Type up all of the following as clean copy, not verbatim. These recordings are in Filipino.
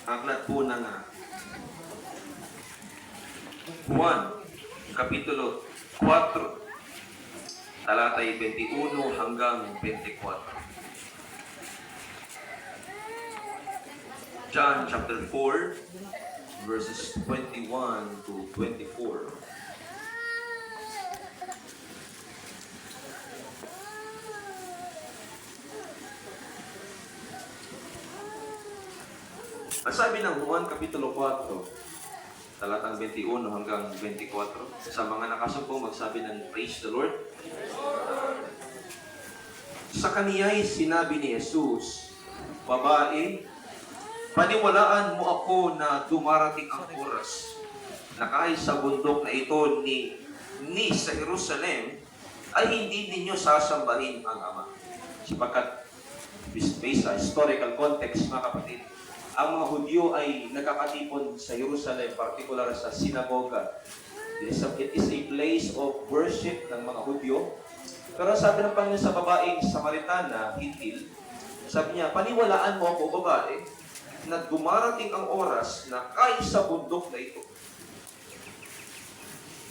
Aklat po ng Juan, Kapitulo 4, talatay 21 hanggang 24. John chapter 4, verses 21 to 24. Ang sabi ng Juan Kapitulo 4, talatang 21 hanggang 24, sa mga nakasumpong magsabi ng Praise the Lord. Sa kaniya'y sinabi ni Jesus, Babae, paniwalaan mo ako na dumarating ang oras na kahit sa bundok na ito ni sa Jerusalem, ay hindi ninyo sasambahin ang Ama. Sapagkat, based sa historical context, mga kapatid, ang mga Hudyo ay nagkakatipon sa Jerusalem, particular sa sinagoga. It is a place of worship ng mga Hudyo. Pero sabi ng Panginoon sa babaeng Samaritana, Hintil, sabi niya, paniwalaan mo ako, babae, na dumarating ang oras na kahit sa bundok na ito,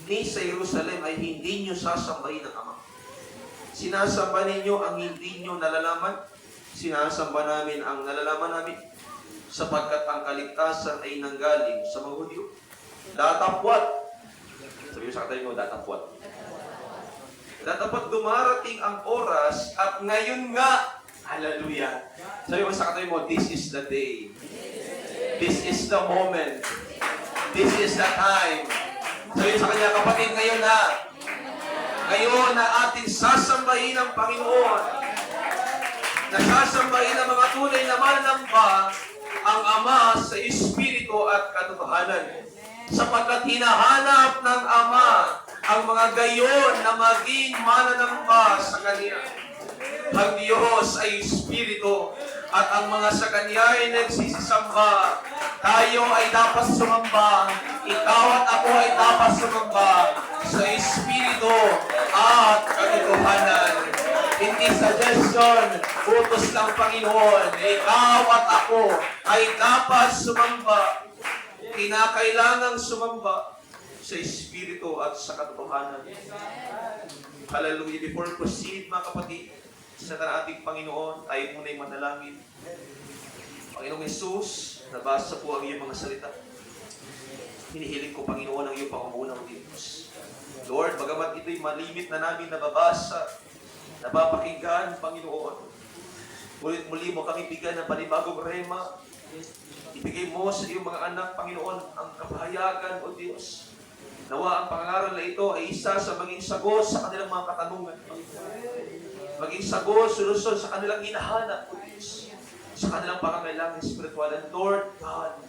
ni sa Jerusalem ay hindi nyo sasambahin ng Ama. Sinasamba ninyo ang hindi nyo nalalaman, sinasamba namin ang nalalaman namin, sapagkat ang kaligtasan ay nanggaling sa mga Hudyo. Datapwat. Sabi mo sa katabi mo, datapwat. Datapwat dumarating ang oras at ngayon nga, hallelujah. Sabi mo sa katabi mo, this is the day. This is the moment. This is the time. Sabi mo sa kanya, kapatid, ngayon na. Ngayon na ating sasambahin ang Panginoon. Nasasambahin ang mga tunay na mananamba ang Ama sa Espiritu at katotohanan. Sapagkat hinahanap ng Ama ang mga gayon na maging mananamba sa Kanya. Ang Diyos ay Espiritu at ang mga sa Kanya ay nagsisisamba. Tayo ay dapat sumamba. Ikaw at ako ay dapat sumamba sa Espiritu at katotohanan. Hindi suggestion, utos ng Panginoon. Ikaw at ako ay dapat sumamba. Kinakailangang sumamba sa Espiritu at sa katotohanan. Hallelujah. Before proceed, mga kapatid, sa ating Panginoon, tayo muna'y manalangin. Panginoong Jesus, nabasa po ang iyong mga salita. Hinihiling ko, Panginoon, ang iyong pangungunang Diyos. Lord, bagamat ito'y malimit na namin nababasa, napapakinggan, Panginoon. Ngunit muli mo kami bigyan ng panibagong rema. Ibigay mo sa iyong mga anak, Panginoon, ang kapahayagan, O Diyos. Nawa ang pangaral na ito ay isa sa maging sagot sa kanilang mga katanungan. Maging sagot, solusyon sa kanilang hinahanap, O Diyos. Sa kanilang pangangailangan espiritual. And Lord God,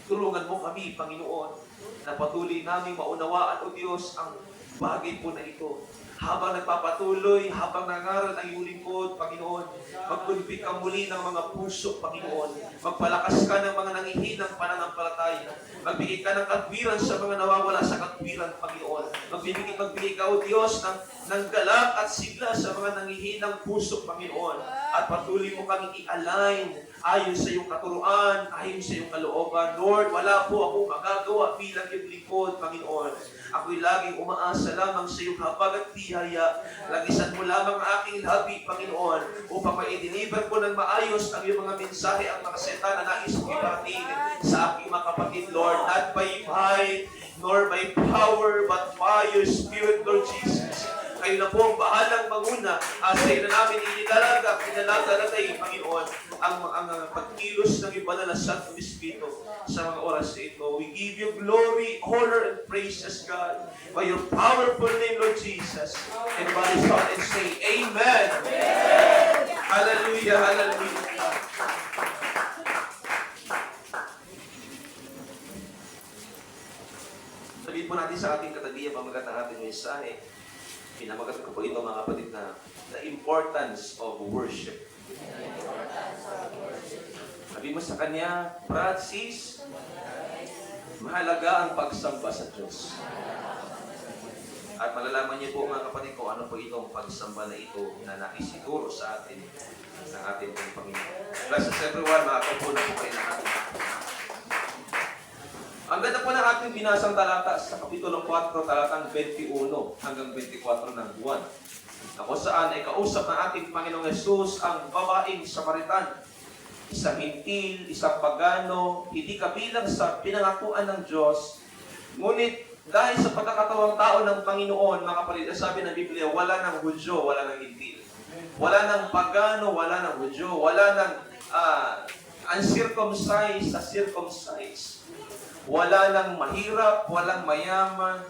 tulungan mo kami, Panginoon, na patuloy namin maunawaan, O Diyos, ang bagay po na ito. Habang nagpapatuloy, habang nangaral ang iyong lingkod, Panginoon, magkulpik ka muli ng mga puso, Panginoon. Magpalakas ka ng mga nangihinang pananampalataya. Magbigay ka ng katwiran sa mga nawawala sa katwiran, Panginoon. Magbigay ka, O Diyos, ng galak at sigla sa mga nangihinang puso, Panginoon. At patuloy mo kaming i-align ayon sa iyong katuruan, ayon sa iyong kalooban. Lord, wala po akong magagawa bilang iyong lingkod, Panginoon. Ako'y laging umaasa lamang sa iyong habag at biyaya. Lagisan mo lamang ang aking labi, Panginoon, upang ma-deliver ko ng maayos ang iyong mga mensahe, ang mga seta na nais mong iparating sa aking mga kapatid, Lord. Not by might, nor by power, but by your Spirit, Lord Jesus. Kayo na po ang bahalang manguna. Sa iyo na namin inilalaga Panginoon, ang pagkilos ng iba na Santo Espiritu sa mga oras na ito. We give you glory, honor, and praise as God by your powerful name, Lord Jesus. And by His Son and say, Amen. Amen. Hallelujah, hallelujah. Sabihin po natin sa ating katabi ang pamagat ng ating mensahe. Pinamagat ko po ito, mga kapatid, na the importance of worship. Sabi mo sa kanya, Francis, mahalaga ang pagsamba sa Diyos. At malalaman niyo po, mga kapatid, kung ano po itong pagsamba na ito na nakisiguro sa atin ng ating Panginoon. Bless us everyone, makakaupo na po kayo ng ating ganda po ng ating binasang talata sa Kapitulo 4, talatang 21 hanggang 24 ng buwan. Na kung saan ay kausap ng ating Panginoong Yesus ang babaeng Samaritan. Isang hintil, isang pagano, hindi kabilang sa pinangakuan ng Diyos. Ngunit dahil sa pagkakatawang tao ng Panginoon, mga kapatid, sabi ng Biblia, wala ng Hudyo, wala ng hintil. Wala ng pagano, wala ng Hudyo, wala ng uncircumcised sa circumcised. Wala ng mahirap, walang mayaman,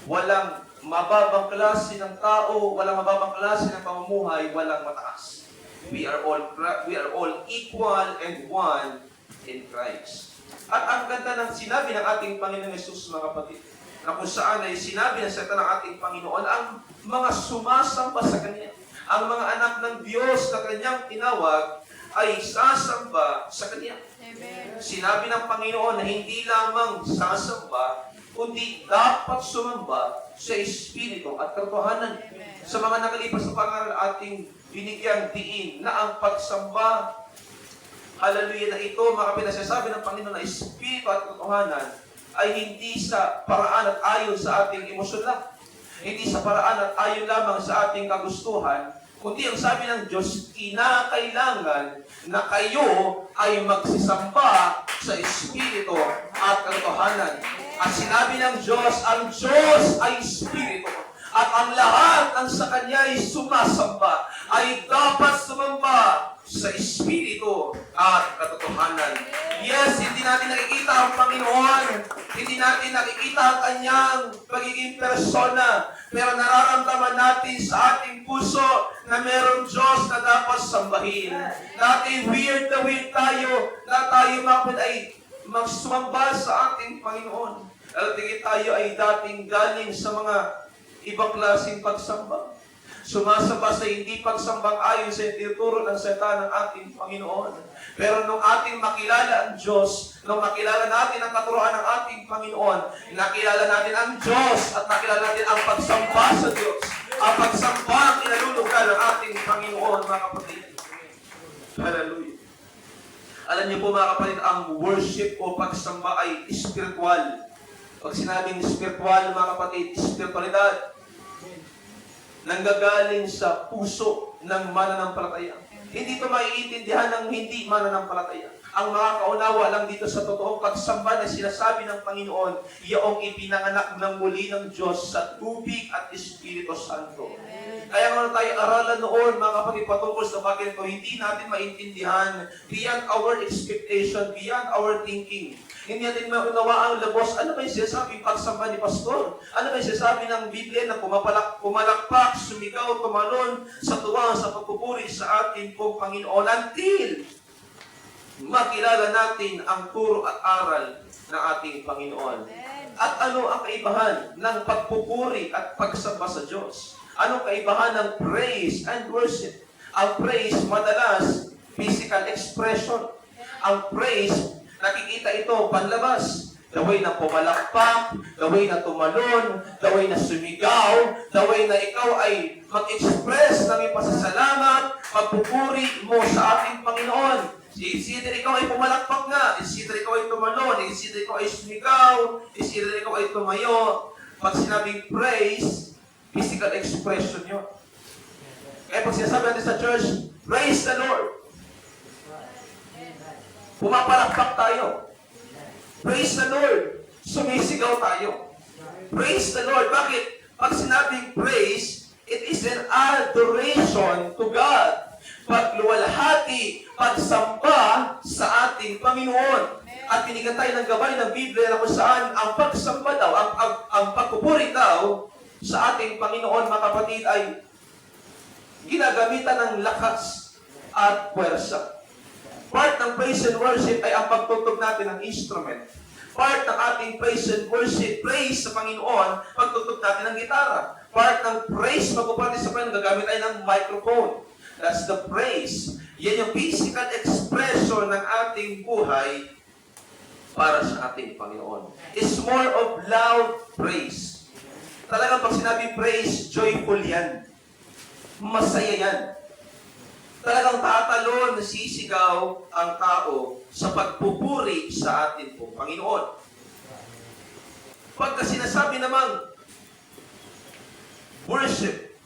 walang mababang klase ng tao, walang mababang klase ng pamumuhay, walang mataas. We are all equal and one in Christ. At ang ganda ng sinabi ng ating Panginoong Yesus, mga kapatid, na kung saan ay sinabi ng salita ng ating Panginoon, ang mga sumasamba sa Kanya, ang mga anak ng Diyos na Kanyang tinawag, ay sasamba sa Kanya. Amen. Sinabi ng Panginoon na hindi lamang sasamba, kundi dapat sumamba sa Espiritu at katotohanan. Sa mga nakalipas na pangaral ating binigyang diin na ang pagsamba, hallelujah, na ito, mga pinasasabi ng Panginoon na Espiritu at katotohanan, ay hindi sa paraan at ayon sa ating emosyon lang. Hindi sa paraan at ayon lamang sa ating kagustuhan, kundi ang sabi ng Diyos, kinakailangan na kayo ay magsisamba sa Espiritu at katotohanan. At sinabi ng Diyos, ang Diyos ay Espiritu. At ang lahat ng sa Kanya ay sumasamba, ay dapat sumamba sa Espiritu at katotohanan. Yes, hindi natin nakikita ang Panginoon. Hindi natin nakikita ang Kanyang pagiging persona. Pero nararamdaman natin sa ating puso na mayroong Diyos na dapat sambahin. Dati weird na weird tayo na tayo ay magsumamba sa ating Panginoon. At tingin tayo ay dating galing sa mga ibang klaseng pagsamba. Sumasamba sa hindi pagsambang ayon sa tinuturo ng salita ng ating Panginoon. Pero nung ating makilala ang Diyos, nung makilala natin ang katuruan ng ating Panginoon, nakilala natin ang Diyos at nakilala natin ang pagsamba sa Diyos. Ang pagsamba ang kinalulugan ng ating Panginoon, mga kapatid. Hallelujah. Alam niyo po, mga kapatid, ang worship o pagsamba ay spiritual. Pag sinabing spiritual, mga kapatid, spiritualidad, nanggagaling sa puso ng mananampalataya. Hindi ito maiintindihan ng hindi mananampalataya. Ang makakaunawa lang dito sa totoong pagsamba na sinasabi ng Panginoon, iyong ipinanganak ng muli ng Diyos sa tubig at Espiritu Santo. Kaya nga tayo aralan noon, mga kapatid, patungkol sa bagay ito, hindi natin maintindihan beyond our expectation, beyond our thinking. Hindi natin maunawa ang labos. Ano ba yung sinasabing pagsamba ni Pastor? Ano ba yung sinasabi ng Biblia na pumalakpak, sumigaw, tumalon sa tuwa, sa pagpupuri sa ating pong Panginoon until makilala natin ang turo at aral ng ating Panginoon. At ano ang kaibahan ng pagpupuri at pagsamba sa Diyos? Anong kaibahan ng praise and worship? Ang praise, madalas, physical expression. Ang praise, nakikita ito, panlabas. The way na pumalakpak, the way na tumalon, the way na sumigaw, the way na ikaw ay mag-express ng ipasasalamat, pagpupuri mo sa ating Panginoon. It's either ikaw ay pumalakpak nga, it's either ikaw ay tumalon, it's either ikaw ay sumigaw, it's either ikaw ay tumayo. Pag sinabing praise, physical expression yun. Kaya pag sinasabi natin sa church, praise the Lord. Pumapalakpak tayo. Praise the Lord. Sumisigaw tayo. Praise the Lord. Bakit? Pag sinabing praise, it is an adoration to God. Pagluwalhati, pagsamba sa ating Panginoon. At binigyan tayo ng gabay ng Biblia na kung saan ang pagsamba daw, ang pagpupuri daw sa ating Panginoon, mga kapatid, ay ginagamitan ng lakas at puwersa. Part ng praise and worship ay ang pagtugtog natin ng instrument. Part ng ating praise and worship, praise sa Panginoon, pagtugtog natin ng gitara. Part ng praise, pagpupati sa Panginoon, gagamit tayo ng microphone. That's the praise. Yan yung physical expression ng ating buhay para sa ating Panginoon. It's more of loud praise. Talagang pag sinabi praise, joyful yan. Masaya yan. Talagang tatalon, sisigaw ang tao sa pagpupuri sa atin pong Panginoon. Pagka sinasabi namang worship,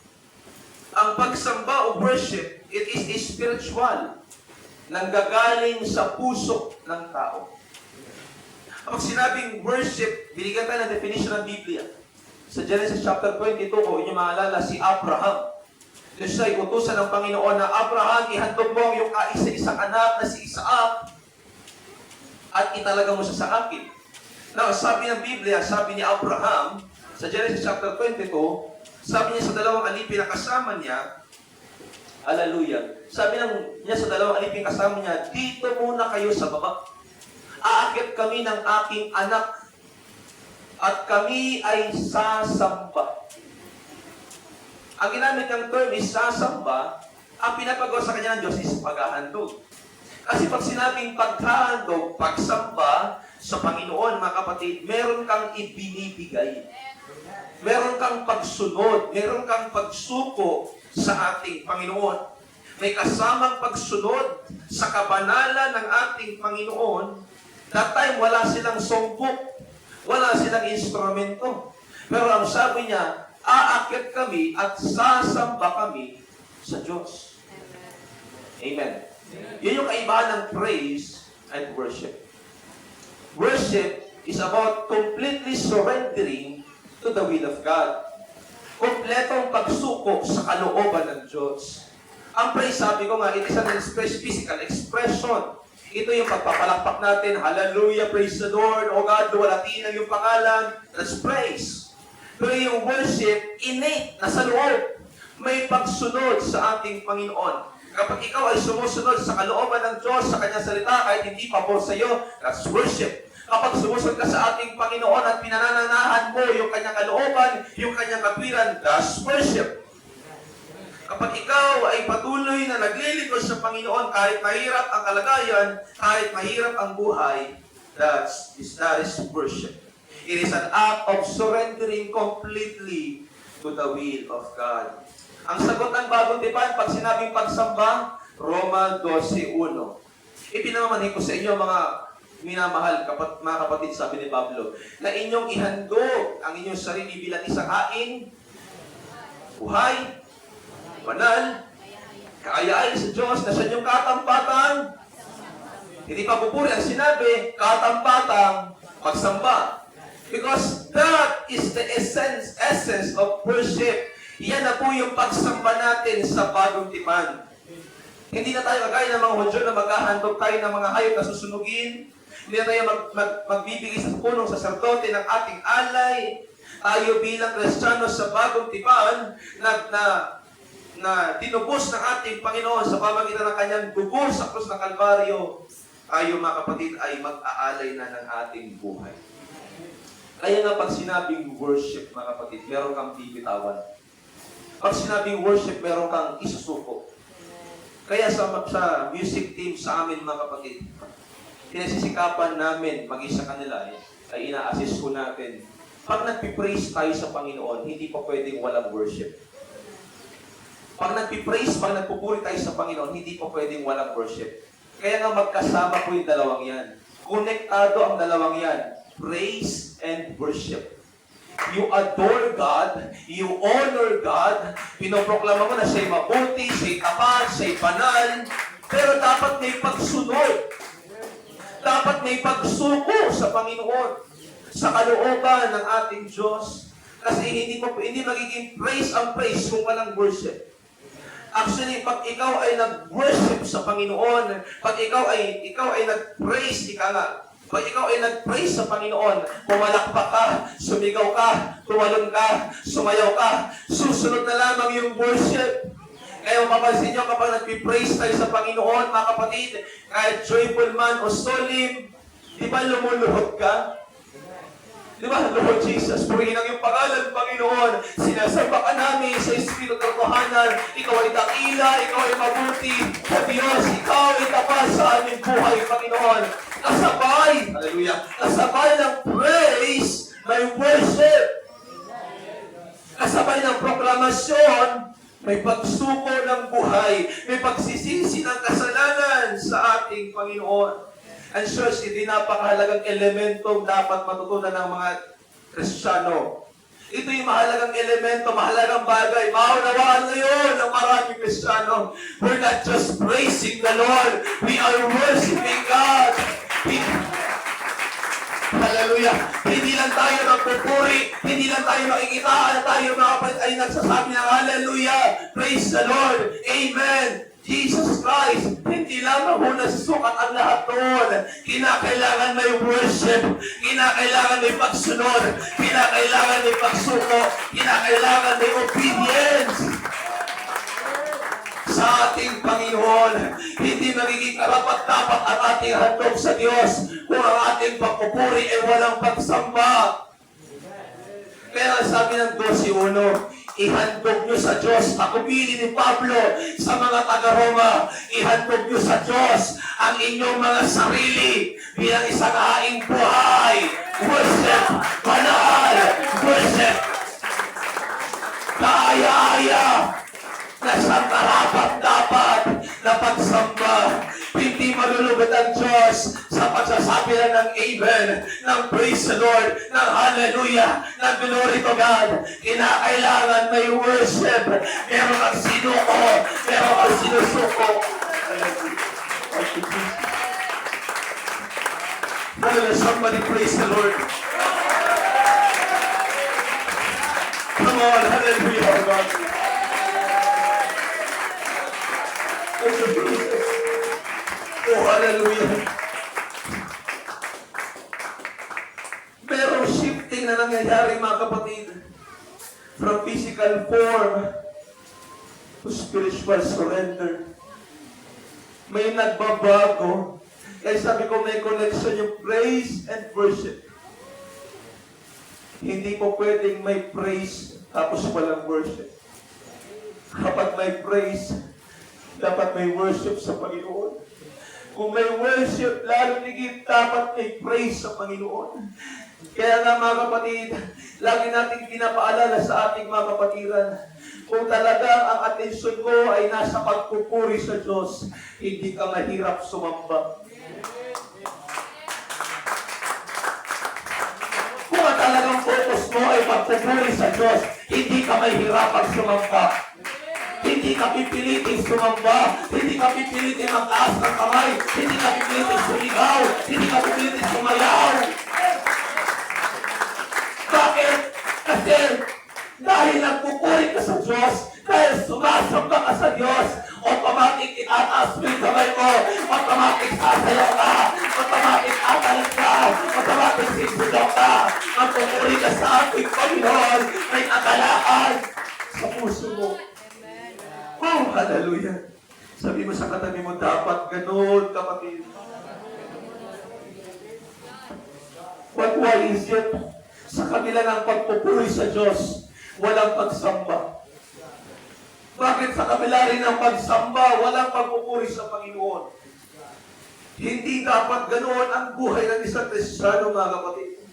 ang pagsamba o worship, it is a spiritual, nanggagaling sa puso ng tao. Pag sinabing worship, binigyan tayo ng definition ng Biblia. Sa Genesis chapter 22, kung inyo maalala, si Abraham. Diyos ay utusan ng Panginoon na, Abraham, ihandog mo ang iyong kaisa-isang anak na si Isaac at italaga mo siya sa akin. Now, sabi ng Biblia, sabi ni Abraham, sa Genesis chapter 22, sabi niya sa dalawang alipin na kasama niya, hallelujah, sabi niya sa dalawang alipin kasama niya, dito muna kayo sa baba. Aakyat kami ng aking anak at kami ay sasamba. Ang ginamit ng term is sasamba, ang pinapagawa sa kanya ng Diyos is paghahandog. Kasi pag sinabing paghahandog, pagsamba sa Panginoon, mga kapatid, meron kang ibinibigay. Meron kang pagsunod, meron kang pagsuko sa ating Panginoon. May kasamang pagsunod sa kabanalan ng ating Panginoon. That time, wala silang songbook, wala silang instrumento. Pero ang sabi niya, aakyat kami at sasamba kami sa Diyos. Amen. Yun yung kaibahan ng praise and worship. Worship is about completely surrendering to the will of God. Kompletong pagsuko sa kalooban ng Diyos. Ang praise, sabi ko nga, it is an physical expression. Ito yung pagpapalakpak natin. Hallelujah, praise the Lord. O God, luwalatiin ang iyong pangalan. That's praise. Pero yung worship, innate, nasa loob. May pagsunod sa ating Panginoon. Kapag ikaw ay sumusunod sa kalooban ng Diyos, sa Kanyang salita, kahit hindi pabor sa iyo, that's worship. Kapag sumusunod ka sa ating Panginoon at pinanananahan mo yung Kanyang kalooban, yung Kanyang katwiran, that's worship. Kapag ikaw ay patuloy na naglilingkod sa Panginoon, kahit mahirap ang kalagayan, kahit mahirap ang buhay, that is worship. It is an act of surrendering completely to the will of God. Ang sagot ng bagong tipan, pag sinabing pagsamba, Roma 12:1. Ipinamamanhin ko sa inyo, mga minamahal, mga kapatid, sabi ni Pablo, na inyong ihandog ang inyong sarili bilang isang hain, buhay, banal, kaaya-ayon sa Diyos, na sa inyong katampatang, hindi pa pupuri ang sinabi, katampatang pagsamba. Because that is the essence of worship. Yan na po yung pagsamba natin sa bagong tipan. Hindi na tayo kagaya ng mga Hudyo na maghahandog tayo ng mga hayop na susunugin. Hindi na tayo magbibigay sa punong saserdote ng ating alay. Tayo bilang Kristiyano sa bagong tipan na tinubos ng ating Panginoon sa pamagitan ng kanyang dugo sa krus ng Kalbaryo. Tayo, mga kapatid, ay mag-aalay na ng ating buhay. Kaya nga pag sinabing worship, mga kapatid, meron kang bibitawan. Pag sinabing worship, meron kang isusuko. Kaya sa music team sa amin, mga kapatid, pinasisikapan namin, maging sa kanila, ay ina-assist ko natin. Pag nagpipraise tayo sa Panginoon, hindi pa pwedeng walang worship. Pag nagpipraise, pag nagpupuri tayo sa Panginoon, hindi pa pwedeng walang worship. Kaya nga magkasama po yung dalawang yan. Konektado ang dalawang yan. Praise and worship. You adore God, you honor God, pinoproklama mo na siya'y mabuti, siya'y tapat, siya'y banal, pero dapat may pagsunod. Dapat may pagsuko sa Panginoon, sa kalooban ng ating Diyos. Kasi hindi magiging praise ang praise kung walang worship. Actually, pag ikaw ay nag-worship sa Panginoon, pag ikaw ay nag-praise, pag ikaw ay nag-praise sa Panginoon, pumalakpak ka, sumigaw ka, tumalon ka, sumayaw ka, susunod na lamang yung worship. Kaya mapapansin nyo kapag nag-praise tayo sa Panginoon, mga kapatid, kahit joyful man o solemn, di ba lumuluhod ka? Di ba, Lord Jesus, purihin ang iyong pangalan, Panginoon. Sinasamba ka namin sa Espiritu ng Katotohanan. Ikaw ay dakila, ikaw ay mabuti. Sa Diyos, ikaw ay tapat sa aming buhay, Panginoon. Kasabay, hallelujah, kasabay ng praise, may worship. Kasabay ng proklamasyon, may pagsuko ng buhay, may pagsisisi ng kasalanan sa ating Panginoon. And church, hindi napakahalagang elementong dapat matutunan ng mga Kristiyano. Ito yung mahalagang elemento, mahalagang bagay. Maunawaan ngayon ng maraming Kristiyano. We're not just praising the Lord. We are worshiping God. Hallelujah. Hindi lang tayo nagpupuri, hindi lang tayo nakikita na tayo mga kapatid ay nagsasabi ng hallelujah. Praise the Lord. Amen. Jesus Christ, hindi lamang muna sukat ang lahat doon. Kinakailangan may worship, kinakailangan may pagsunod, kinakailangan may pagsuko, kinakailangan may obedience sa ating Panginoon. Hindi magiging karapat-dapat ang ating handog sa Diyos kung ang ating pagpupuri ay walang pagsamba. Kaya sabi ng 12:1, ihandog nyo sa Diyos. Ako pili ni Pablo sa mga taga-Roma, ihandog nyo sa Diyos ang inyong mga sarili bilang isang haing buhay. Worship, banal, worship, kaaya-aya, na siyang karapat-dapat na pagsamba. Hindi malulugod ang Diyos sa pagsasabi lang ng amen, ng praise the Lord, ng hallelujah, ng glory to God. Kinakailangan may worship. Meron kang sinuko, meron kang sinusuko. Hallelujah, somebody praise the Lord. Come on, hallelujah, God. Oh, hallelujah. Merong shifting na nangyayari, mga kapatid. From physical form to spiritual surrender. May nagbabago. Kaya sabi ko, may connection yung praise and worship. Hindi po pwedeng may praise tapos walang worship. Kapag may praise, dapat may worship sa Panginoon. Kung may worship, lalo higit dapat may praise sa Panginoon. Kaya nga mga kapatid, lagi natin pinapaalala sa ating mga kapatiran, kung talagang ang atensyon mo ay nasa pagpupuri sa Diyos, hindi ka mahirap sumamba. Kung talagang focus mo ay pagpupuri sa Diyos, hindi ka mahirap sumamba. Hindi ka pipilitin sumamba, hindi ka pipilitin magtaas ng kamay, hindi ka pipilitin sumigaw, hindi ka pipilitin sumayaw. Bakit? Kasi dahil nagpupuri ka sa Diyos, dahil sumasamba ka sa Diyos, automatic itataas mo yung kamay mo, automatic sasayaw ka, automatic atalag ka, automatic sisigaw ka, magpupuri ka sa ating Panginoon, may kagalaan sa puso mo. Oh, hallelujah. Sabi mo sa katabi mo, dapat ganun, kapatid. But why is it? Sa kabila ng pagpupuri sa Diyos, walang pagsamba. Bakit sa kabila rin ng pagsamba, walang pagpupuri sa Panginoon? Hindi dapat ganoon ang buhay ng isang Kristiyano, mga kapatid.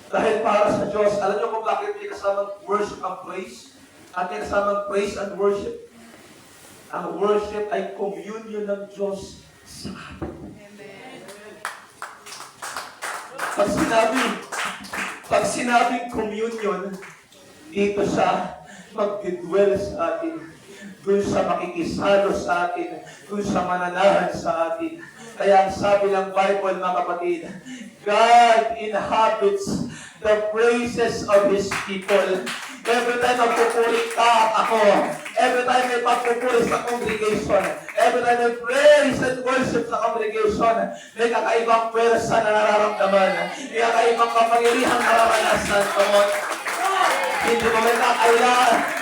Dahil para sa Diyos, alam niyo kung bakit may kasamang worship and praise? At may kasamang praise and worship. Ang worship ay communion ng Diyos sa atin. Pag sinabing communion, dito siya mag-dwell sa atin. Doon siya makikisalo sa atin. Doon siya mananahan sa atin. Kaya ang sabi ng Bible, mga kapatid, God inhabits the praises of His people. Every time magpupuri ka, ako. Every time may pagpupuri sa congregation. Every time may praise and worship sa congregation. May kakaibang pwersa na nararamdaman. May kakaibang kapangyarihan na nararanasan. Hindi mo may kakaila.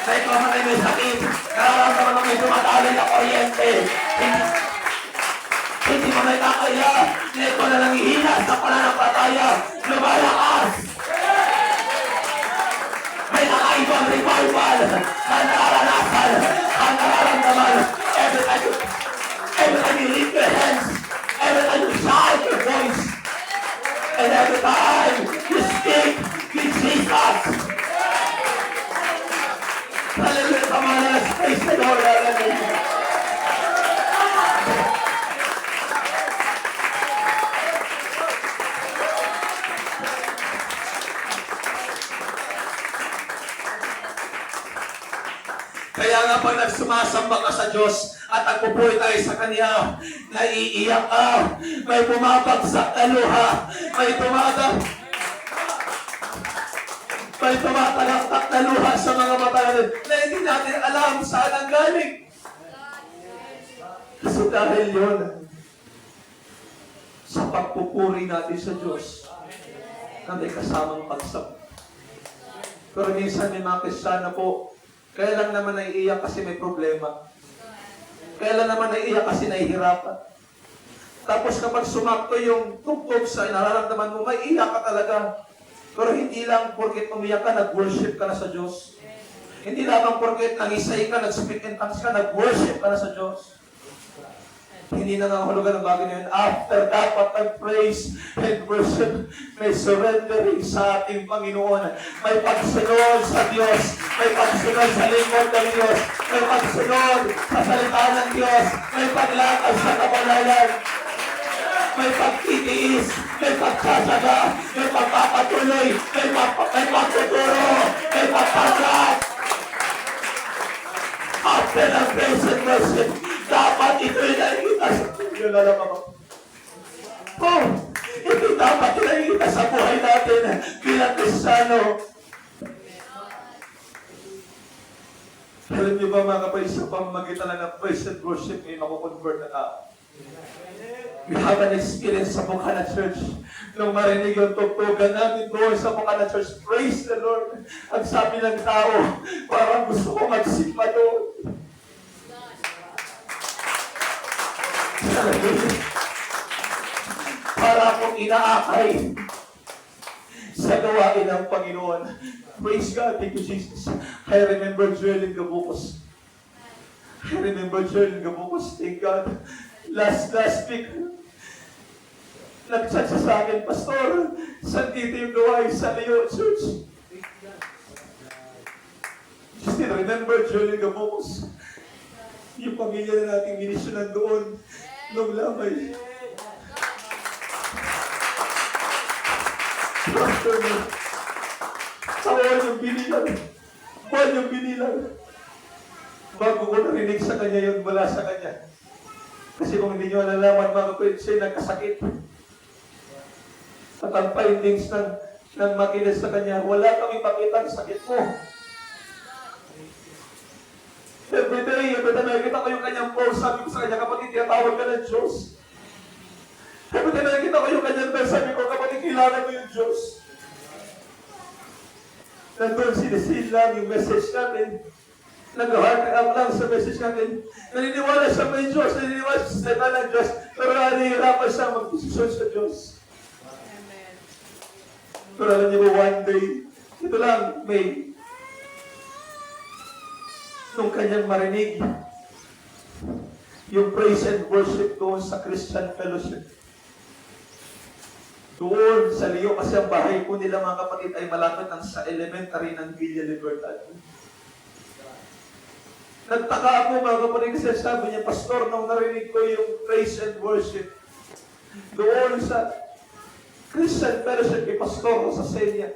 May kamanay may sakit. Nararamdaman mo may dumatali na kuryente. Hindi mo may kakaila. Na ito na nangihina sa pananampataya. Lumalakas. May nakaibang revival na nararanasan, ang nararamdaman. Every time you lift your hands, every time you shout your voice, and every time you speak with Jesus. Hallelujah, come on, let's praise the Lord. Hallelujah. kapag nagsumasamba ka sa Diyos at nagpupuri tayo sa Kanya, naiiyak ka, may bumabagsak na luha, may tumatalaktak na luha sa mga mata natin na hindi natin alam saan ang galing. So dahil yun, sa pagpupuri natin sa Diyos, na may kasamang pagsamba. Pero minsan may mga Kristiyano po, kaya lang naman naiiyak kasi may problema. Kaya lang naman naiiyak kasi nahihirapan. Tapos kapag sumakto yung tugtog sa nararamdaman mo, may iyak ka talaga. Pero hindi lang porket umiyak ka, nag-worship ka na sa Diyos. Hindi lamang porket nangisay ka, nag-speak in tongues ka, nag-worship ka na sa Diyos. Hindi na nangahulugan ng bagay na yun. After dapat mag-praise and worship, may surrendering sa ating Panginoon. May pagsunod sa Diyos. May pagsunod sa lingkod ng Diyos. May pagsunod sa salita ng Diyos. May paglakad sa kabanalan. May pagtitiis. May pagsasaga. May pagpapatuloy. May pagtuturo. May pagpagat. After ng praise and worship, dapat ito'y nakikita sa inyo na naman. Oh, ito dapat nakikita sa buhay natin bilang Kristiyano. Alam niyo ba mga kapatid, sa pamamagitan lang ng praise and worship, may makukonvert na tao. We have an experience sa Bukana Church. Nung marinig yung tugtugan namin doon sa Bukana Church, praise the Lord. Ang sabi ng tao, parang gusto ko magsimba doon. Para akong inaakay sa gawain ng Panginoon. Praise God, thank you Jesus. I remember Joelyn Gabukos. Thank God. Last week, nag-chat siya sa akin, Pastor, saan dito yung gawain sa Leo Church? Still remember Joelyn Gabukos. Yung pamilya na nating minisyonan doon nung lamay. Pastor mo, buwan yung binilang. Bago ko narinig sa kanya yun, mula sa kanya. Kasi kung hindi nyo nalaman, mga kapatid, siya nagkasakit. At ang findings ng makinis sa kanya, wala kami makita ang sakit mo. Every time nakikita ko yung kanyang post, sabi ko sa kanya, kapatid, tinatawag ka ng Diyos. Every time nakikita ko yung kanyang post, sabi ko, kapatid, kailangan mo yung Diyos. Nandun sinisil lang yung message natin. Nag-heart up lang sa message natin. Naniniwala siya may Diyos, naniniwala siya sa salita ng Diyos, pero nanihirapan siya mag-desisyon sa Diyos. Amen. Pero alam niyo ba, one day, ito lang, may nung kanyang marinig yung praise and worship doon sa Christian Fellowship. Doon sa Leo, kasi ang bahay po nila mga kapatid ay malapit ang sa elementary ng Villa Libertad. Nagtaka ako mga kapatid kasi sabi niya, Pastor, nung narinig ko yung praise and worship doon sa Christian Fellowship kay Pastor sa Senya,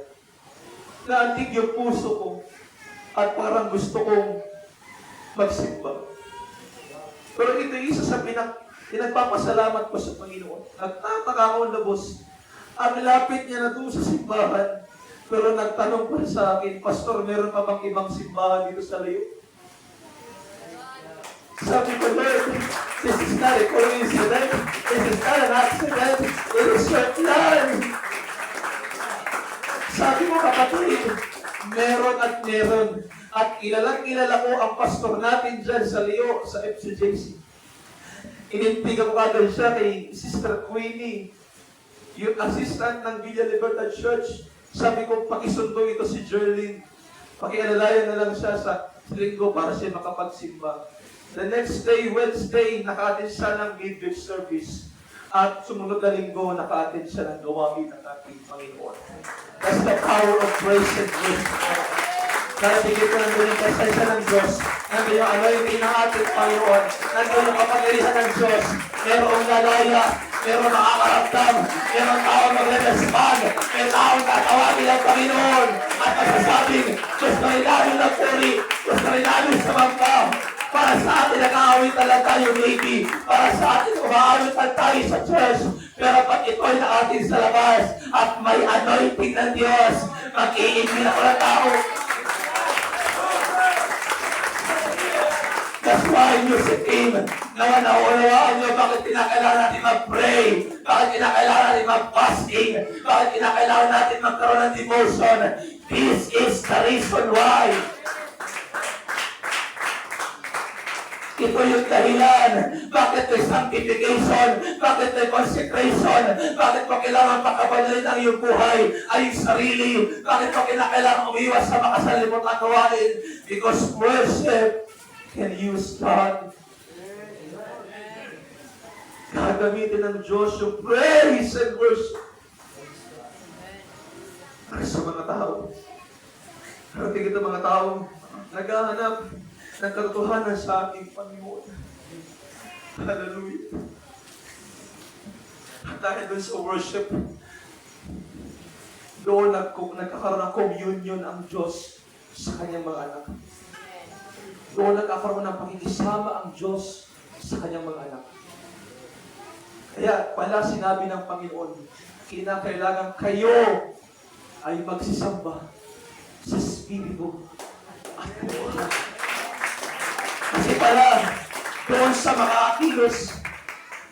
naantig yung puso ko at parang gusto kong magsimba. Pero ito yung isa sa pinagpapasalamat ko sa Panginoon. Nagtataka ako lubos. Ang lapit niya na doon sa simbahan. Pero nagtanong pa sa akin, Pastor, meron pa bang ibang simbahan dito sa Leo? Sabi ko, Lord, this is not a coincidence. This is not an accident. It is your plan. Sabi ko, kapatid, meron at meron. At kilala ko ang pastor natin dyan sa Leo, sa FCJC. Inintigan ko kagad siya kay Sister Queenie, yung assistant ng Villa Libertad Church. Sabi ko, pakisundo ito si Jerlyn. Pakialalayan na lang siya sa linggo para siya makapagsimba. The next day, Wednesday, naka-attend siya ng midweek service. At sumunod na linggo, naka-attend siya ng gawain ng ating Panginoon. That's the power of grace and worship. Nabigay ko nandun yung presensya ng Diyos. Nandun yung anointing ng ating Panginoon. Nandun yung kapangyarihan ng Diyos. Merong lalaya, Meron nakakaramdam. Meron tao magre-respond. May tao tatawagin ang Panginoon. At masasabing, gusto rin namin ng puri. Gusto rin namin sa bangka. Para sa atin, nag-aawitan lang tayo, maybe. Para sa atin, umaawitan tayo sa church. Pero pag ito'y nakatin sa labas at may anointing ng Diyos, mag-iibig ako ng tao. That's why music team, nawa naunawaan nyo bakit kinakailangan natin mag-pray, bakit kinakailangan natin mag-fasting, bakit kinakailangan natin magkaroon ng devotion. This is the reason why. Ito yung dahilan. Bakit may sanctification? Bakit may consecration? Bakit mo kailangan pakabanalin ang iyong buhay, ay iyong sarili? Bakit mo kinakailangan umiwas sa makasalimot na gawain? Because worship can use God. Gagamitin ng Diyos yung praise and worship. Para sa mga tao. Karating ito mga tao, naghahanap ng katotohanan sa ating Panginoon. Hallelujah. At dahil doon sa worship, doon nagkakaroon ng communion ang Diyos sa kanyang mga anak. Doon nagkakaroon ng pakikisama ang Diyos sa kanyang mga anak. Kaya pala sinabi ng Panginoon, kinakailangan kayo ay magsisamba sa Espiritu at buhay. Kasi pala, doon sa makakilos,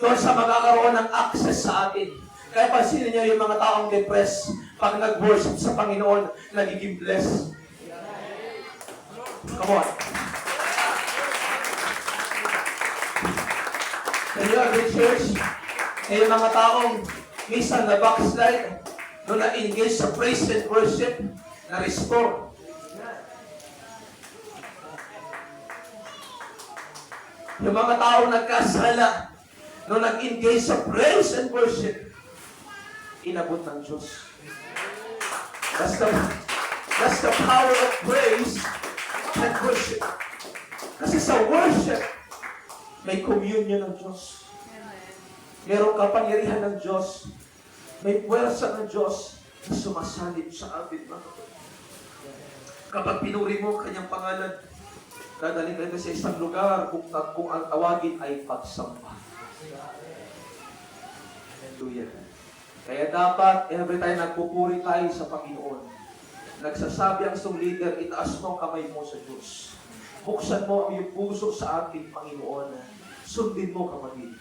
doon sa magkakaroon ng access sa atin. Kaya pansinin niyo yung mga taong depressed, pag nag-worship sa Panginoon, nagiging blessed. Come on. Kaya yung church, yung mga taong minsan na backslide, doon na-engage sa praise and worship, na-restore. Yung mga taong nagkasala, nung nag-engage sa praise and worship, inabot ng Diyos. That's the power of praise and worship. Kasi sa worship, may communion ng Diyos. Merong kapangyarihan ng Diyos. May puwersa ng Diyos na sumasalib sa atin. Kapag pinuri mo kanyang pangalan, dadalhin ka sa isang lugar kung ang tawagin ay pagsamba. Hallelujah. Kaya dapat, every time nagpupuri tayo sa Panginoon, nagsasabi ang isang leader, itaas mo ang kamay mo sa Diyos. Buksan mo ang iyong puso sa ating Panginoon. Sundin mo, kapatid.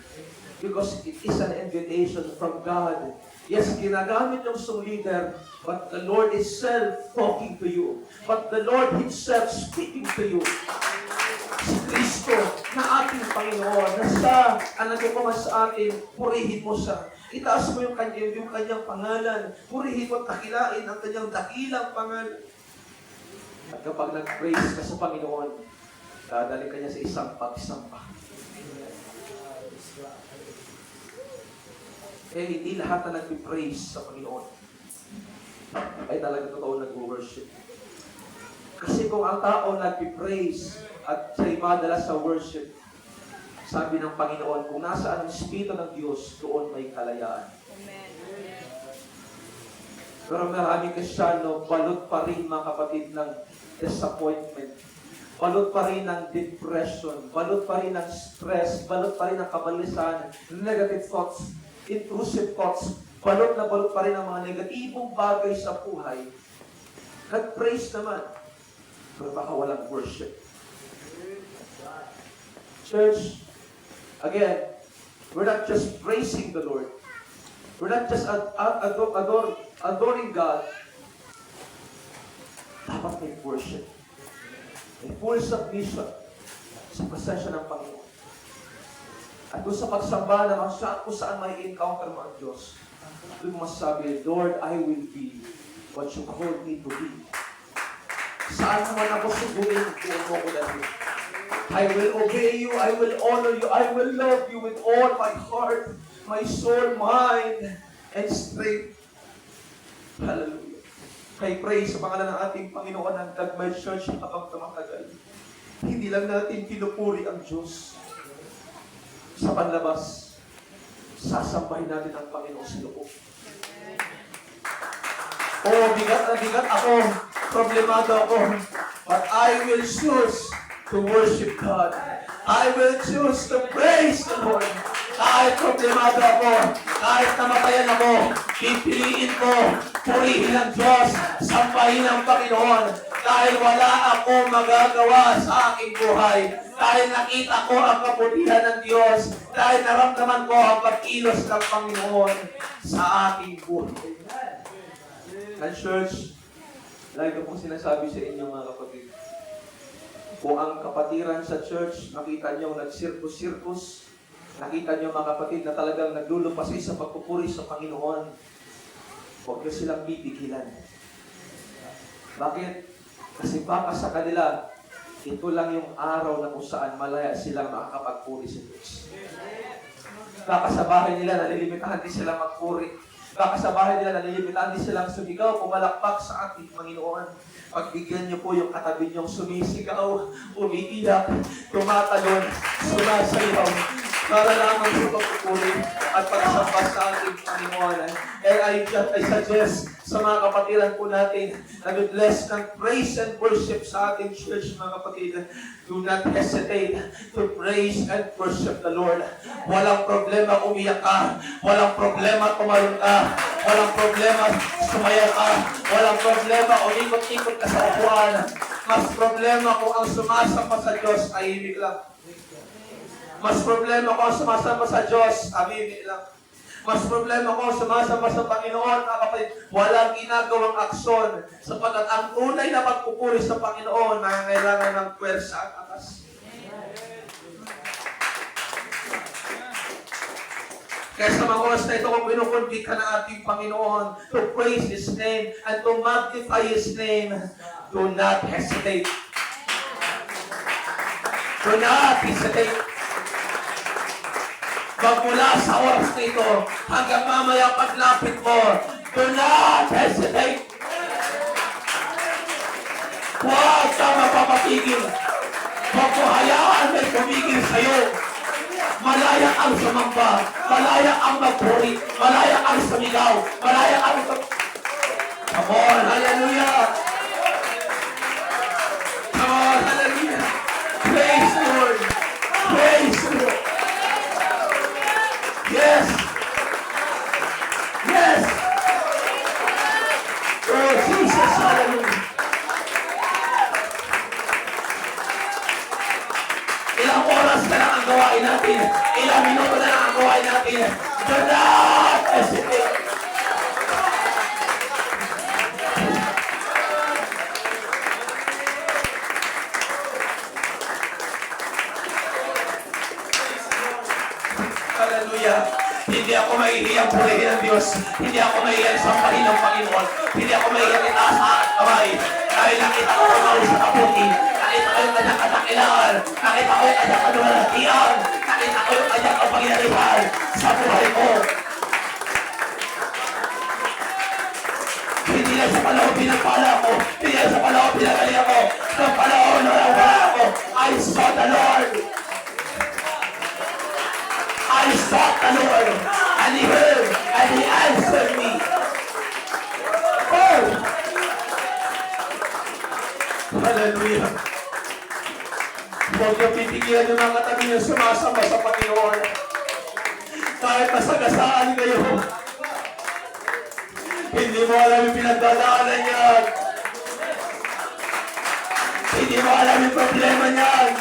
Because it is an invitation from God. Yes, ginagamit yung isang leader, but the Lord Himself talking to you. But the Lord Himself speaking to you. Si Kristo na ating Panginoon, na siya ang nagkukuman sa atin, purihin mo siya. Itaas mo yung kanyang pangalan. Purihin mo at takilain ang kanyang dakilang pangalan. At kapag nag-praise ka sa Panginoon, dadali ka niya sa isang pagsamba. Eh, hindi lahat na nag-praise sa Panginoon ay talaga totoo nag-worship. Kasi kung ang tao nag-praise at siya'y madala sa worship, sabi ng Panginoon, kung nasaan ang Espiritu ng Diyos, doon may kalayaan. Amen. Pero maraming Kristiyano, balot pa rin mga kapatid ng disappointment. Balot pa rin ng depression. Balot pa rin ng stress. Balot pa rin ng kabalisan. Negative thoughts. Intrusive thoughts. Balot na balot pa rin ang mga negatibong bagay sa buhay. Nag-praise naman. Pero baka walang worship. Church, again, we're not just praising the Lord. We're not just adoring God. Dapat may worship. May full submission sa presensya ng Panginoon. At doon sa pagsamba naman siya, kung saan may encounter mo ang Diyos, doon masasabi, Lord, I will be what you called me to be. Saan naman ako subuhin, doon mo ko dahil. I will obey you, I will honor you, I will love you with all my heart, my soul, mind, and strength. Hallelujah. Kay pray sa pangalan ng ating Panginoon ang Dagmay Church habang tumatagal. Hindi lang natin pinupuri ang Diyos sa panlabas, sasambahin natin ang Panginoon sa loob. Oh, bigat na bigat ako. Problemado ako. But I will choose to worship God. I will choose to praise the Lord. Kahit problemado ako, kahit namatayan ako, pipiliin ko, purihin ang Diyos, sambahin ang Panginoon. Dahil wala ako magagawa sa aking buhay. Dahil nakita ko ang kabutihan ng Diyos. Dahil naramdaman ko ang pag-ilos ng Panginoon sa aking buhay. And church, lagi ko pong sinasabi sa inyo mga kapatid, kung ang kapatiran sa church, nakita nyo nagsirkus-sirkus, nakita nyo mga kapatid na talagang naglulupasi sa pagpupuri sa Panginoon, huwag nyo silang pipigilan. Bakit? Kasi baka sa kanila, ito lang yung araw na kung saan malaya silang makakapagpuri sa Diyos. Baka sa bahay nila, nalilimitahan din silang magpuri. Baka sa bahay nila, nalilimitahan din silang sumigaw, pumalakpak sa ating Panginoon. Pagbigyan niyo po yung katabi niyong sumisigaw, umiiyak, tumatalon, sumasayaw, para lamang sa pagpupuri at pagsamba sa ating Panginoon. And I suggest sa mga kapatiran po natin na bless ng praise and worship sa ating church, mga kapatid. Do not hesitate to praise and worship the Lord. Walang problema umiyak ka. Walang problema tumalon ka. Walang problema sumaya ka. Walang problema umikot-ikot ka sa upuan. Mas problema kung ang sumasamba sa Diyos ay himig lang. Mas problema kung ang sumasamba sa Diyos, amimik lang. Mas problema kung sumasamba sa Panginoon, mga kapatid, walang ginagawang aksyon sapagkat ang tunay na pagpupuri sa Panginoon nangangailangan ng pwersa at atas. Kaya sa mga oras na ito, kung pinukundik ka ng ating Panginoon to praise His name and to magnify His name, do not hesitate. Do not hesitate. Magmula sa oras na ito, hanggang mamaya paglapit mo, do not hesitate. Huwag kang mapapatigil. Huwag mo hayaan may pumigil sa'yo. Malaya ang sumamba, malaya ang magpuri, malaya ang sumigaw, malaya ang... Come on, hallelujah! Come on, hallelujah! Praise the Lord! Praise the Lord! Yes! Yes! Oh, Jesus, hallelujah! Ilang oras na lang ang gawain natin. Ilang minuto na lang ang gawain natin. Do not hesitate. Hallelujah. Hindi ako mahihiyang purihin ng Diyos. Hindi ako mahihiyang sambahin ng Panginoon. Hindi ako mahihiyang itaas sa aking kamay. Dahil nakita ko kung sa kaputi. Nakita ko yung kanyang kadakilaan. Nakita ko yung kanyang kanulalatian. Nakita ko yung kanyang kapangyarihan sa buhay ko. Hindi lang sa panahon pinagpala ko. Hindi lang sa panahon pinagaling ako. Sa panahon na wala ako, I saw the Lord. I sought the Lord, and He heard, and He answered me. Oh! Hallelujah! Huwag niyo pitigilan yung mga katabi niyo sumasamba sa Panginoon. Kahit masagasaan kayo, hindi mo alam yung pinagdadaanan niyan. Hindi mo alam yung problema niyan.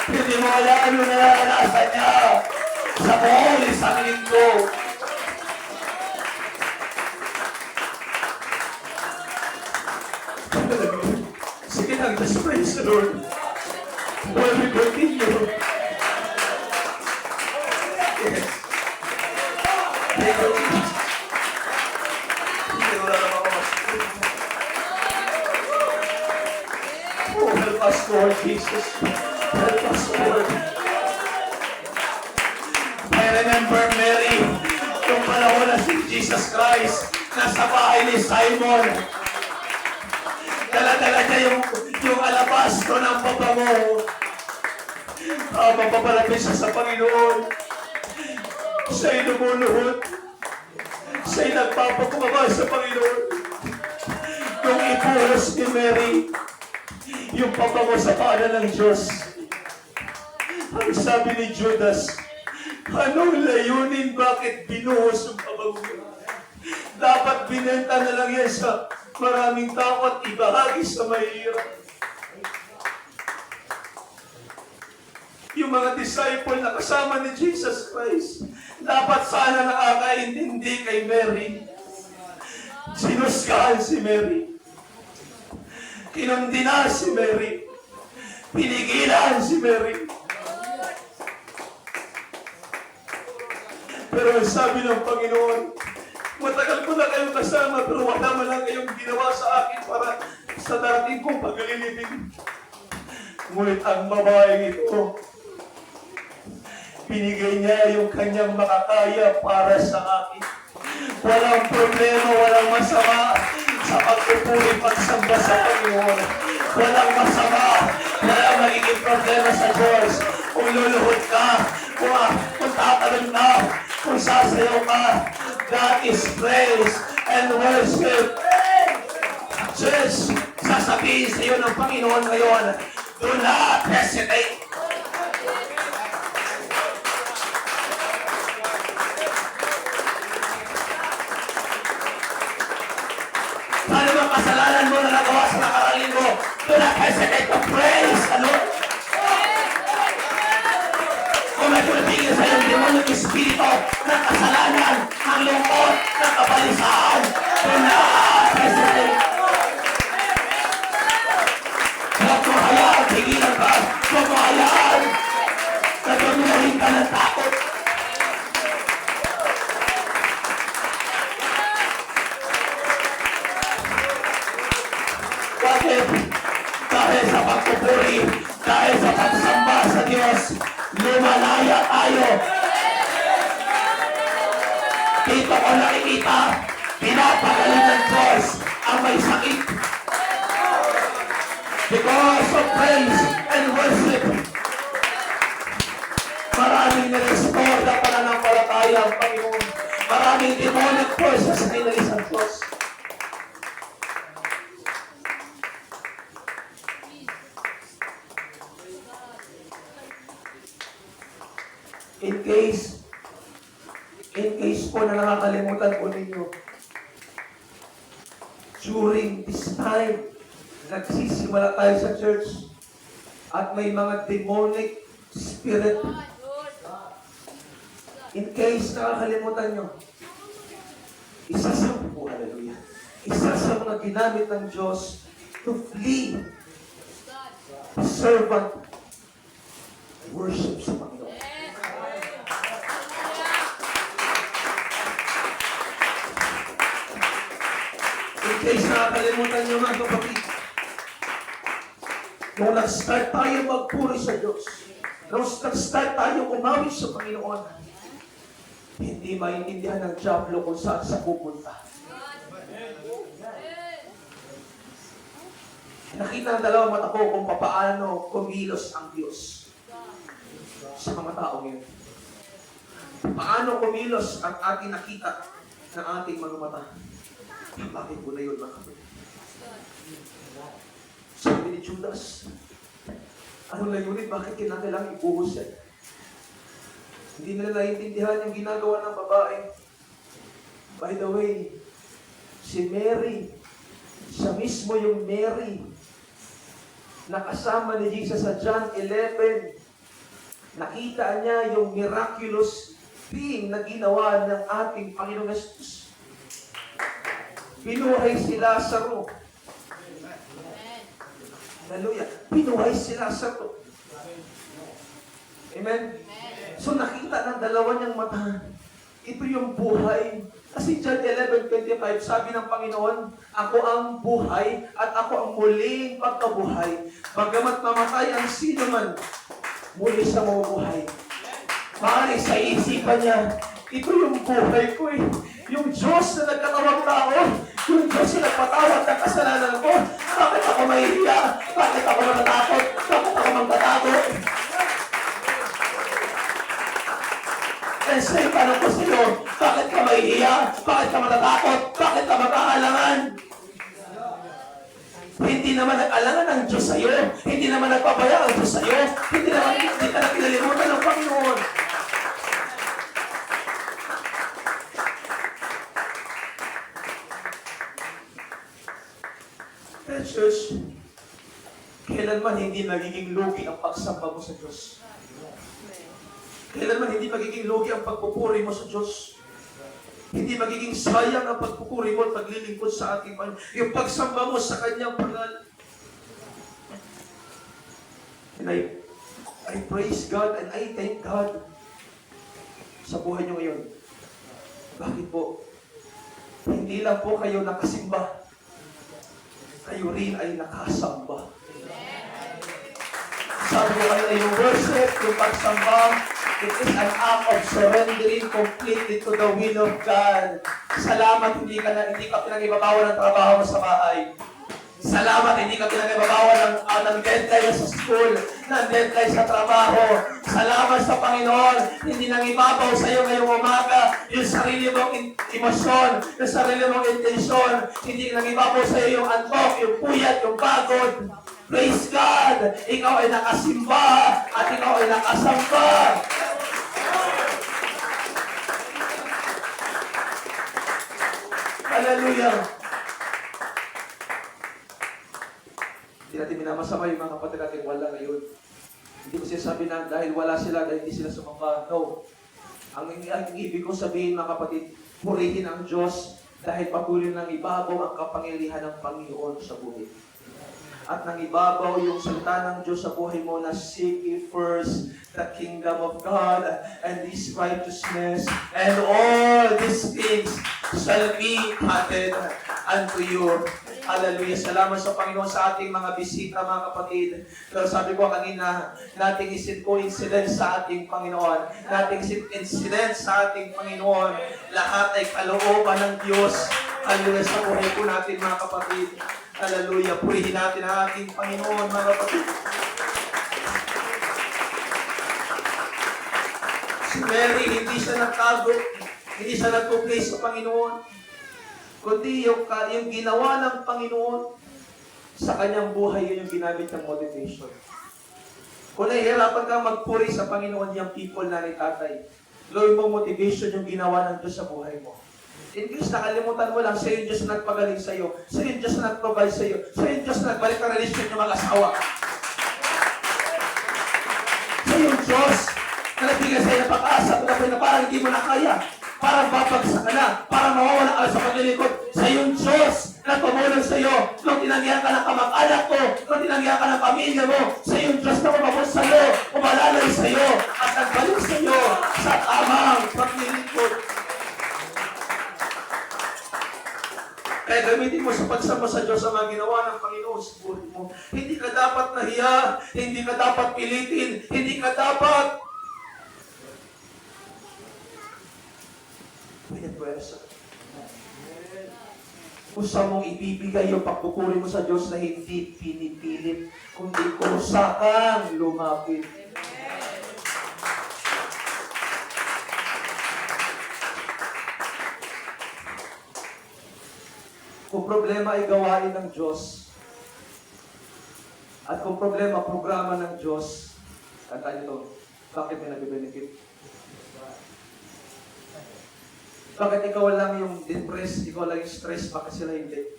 Hindi mo alam yung nararanasan niya sa buong isang linggo. Sige lang, just praise the Lord. While we continue. Yes. Thank you, Jesus. Oh, help us, Lord Jesus. Help us, Lord. I remember Mary, yung panahon na si Jesus Christ, nasa bahay ni Simon. Dala-dala niya yung alabastro ng pabango. Mapapalapit siya sa Panginoon. Siya'y lumuluhod. Siya'y nagpapakumaba sa Panginoon. Yung ipulos ni Mary, yung pabango sa paanan ng Diyos. Ang sabi ni Judas, anong layunin, bakit binuhos yung pabango? Dapat binenta na lang yan sa maraming tao at ibahagi sa mahirap. Yung mga disciple na kasama ni Jesus Christ, dapat sana nakakaintindi kay Mary. Sinusgahan si Mary. Kinundina si Mary. Pinigilan si Mary. Pero ang sabi ng Panginoon, matagal ko na kayong kasama, pero wala man lang kayong ginawa sa akin para sa dating kong paglilibing. Ngunit ang babaeng ito, binigay niya yung kanyang makakaya para sa akin. Walang problema, walang masama sa pagpupuri, pagsamba sa Panginoon. Walang masama, walang magiging problema sa Diyos. Kung luluhod ka, kung tatalon ka, kung sasayaw ka, that is praise and worship. Church, sasabihin sa iyo ng Panginoon ngayon, do not hesitate. Ano bang kasalanan mo na nagawa sa nakaraang linggo? Do not hesitate to praise the Lord. Kung may pulpingin sa iyong demonyong espiritu ng kasalanan, ng lungkot, ng kabalisaan, do not hesitate. Huwag mo hayaan, higilan ka. Huwag mo hayaan, nagmamulahin ka ng takot. Bakit? Dahil sa pagpupuri, dahil sa pagsamba sa Diyos, lumalaya tayo. Dito ko nakikita, pinapagaling ng Diyos ang may sakit. Because of praise and worship, maraming na-restore na pananampalataya ang Panginoon. Maraming demonic forces na inalis ang Diyos. In case po na nakakalimutan po ninyo, during this time, nagsisimula tayo sa church at may mga demonic spirit. In case nakakalimutan nyo, isa sa mga ginamit ng Diyos to flee, servant, worship sa Panginoon. In case nakakalimutan nyo mga kapatid, nung nag-start tayo magpuri sa Diyos, nung nag-start tayo umawit sa Panginoon, hindi maintindihan ng Diablo kung saan sa pupunta. Nakita ng dalawang mata ko kung paano kumilos ang Diyos sa mga taong yun. Paano kumilos ang ating nakita ng ating mga mata. Bakit po na yun, mga kapatid? Sabi ni Judas, anong layunin? Bakit kinakailangang ibuhos yan? Hindi nila naiintindihan yung ginagawa ng babae. By the way, si Mary, siya mismo yung Mary, nakasama ni Jesus sa John 11, nakita niya yung miraculous thing na ginawa ng ating Panginoong Jesus. Binuhay si Lazaro. Hallelujah. Binuhay si Lazaro. Amen? So nakita ng dalawa niyang mata. Ito yung buhay. Kasi John 11:25, sabi ng Panginoon, ako ang buhay at ako ang muling pagkabuhay. Bagamat mamatay ang sino man, muli siya mabubuhay. Maaaring sa isipan niya, ito yung buhay ko . Yung Diyos na nagkatawang tao, yung Diyos na nagpatawad ng kasalanan ko, Bakit ako mahihiya? Bakit ako natatakot? Bakit ako magtatago? And say, tanong ko sa'yo, bakit ka mahihiya? Bakit ka matatakot? Bakit ka magkakalangan? Hindi naman nag-alangan ang Diyos sa'yo. Hindi naman nagpapaya ang Diyos sa'yo. Hindi ka na kinalimutan ng Panginoon. Precious, kailanman hindi nagiging lugi ang pagsamba mo sa Diyos. Kailanman hindi magiging lugi ang pagpupuri mo sa Diyos. Hindi magiging sayang ang pagpupuri mo at paglilingkod sa ating Panginoon. Yung pagsamba mo sa Kanyang pangalan. And I praise God and I thank God sa buhay niyo ngayon. Bakit po? Hindi lang po kayo nakasimba. Kayo rin ay nakasamba. Sabi ko kayo na yung worship, yung pagsamba, it is an act of surrendering completely to the will of God. Salamat, hindi ka pinag-ibabawan ng trabaho mo sa bahay. Salamat, hindi ka pinag-ibabawan ng deadline sa school, ng deadline sa trabaho. Salamat sa Panginoon, hindi nang ibabaw sa iyo ngayong umaga yung sarili mong emosyon, yung sarili mong intensyon. Hindi nang ibabaw sa iyo yung antok, yung puyat, yung pagod. Praise God! Ikaw ay nakasimba at ikaw ay nakasamba. Hallelujah! Hindi natin minamasama yung mga kapatid natin wala ngayon. Hindi ko sinasabi na dahil wala sila, dahil hindi sila sumamba. No. Ang ibig kong sabihin mga kapatid, purihin ang Diyos dahil patuloy nang ibabaw ang kapangyarihan ng Panginoon sa buhay. At nang ibabaw yung salita ng Diyos sa buhay mo na seek ye first the kingdom of God and His righteousness, and all these things shall be added unto you. Hallelujah. Salamat sa Panginoon sa ating mga bisita, mga kapatid. Pero sabi ko kanina, nating coincidence sa ating Panginoon. Nating incident sa ating Panginoon. Lahat ay kalooban ng Diyos. Hallelujah. Sa buhay po natin, mga kapatid. Hallelujah. Purihin natin ang ating Panginoon, mga kapatid. Si Mary, hindi siya nagtago. Hindi siya nagpo-play sa Panginoon. Kundi yung ginawa ng Panginoon sa kanyang buhay, yun yung ginamit ng motivation. Kung nahihirapan kang magpuri sa Panginoon, yung people na ni tatay, gawin mo motivation yung ginawa ng Diyos sa buhay mo. In case nakalimutan mo lang, siya yung Diyos na nagpagaling sa iyo, siya yung Diyos na nag-provide sa iyo, siya yung Diyos na nagbalik ang relasyon ng mga asawa. Siya yung Diyos na nagbigay sa iyo ng pag-asa, na parang hindi mo na kaya. Parang babagsak ka na, parang mawawala ka sa paglilikod. Sa iyong Diyos na tumulong sa iyo, nung tinanggihan ka ng kamag-anak mo, nung tinanggihan ka ng pamilya mo, sa iyong Diyos na umabot sa iyo, umalalay sa iyo, at nagbalik sa iyo sa tamang paglilikod. Kaya gamitin mo sa pagsama sa Diyos ang mga ginawa ng Panginoon sa buhay mo. Hindi ka dapat nahiya, hindi ka dapat pilitin, hindi ka dapat pinagwesa. Gusto mong ibibigay yung pagpupuri mo sa Diyos na hindi pinipilit, kundi kusakang lumapit. Kung problema ay gawain ng Diyos, at kung problema, programa ng Diyos, tandaan nito, bakit may nag-benefit? Bakit ikaw lang yung depressed, ikaw lang yung stress, bakit sila hindi?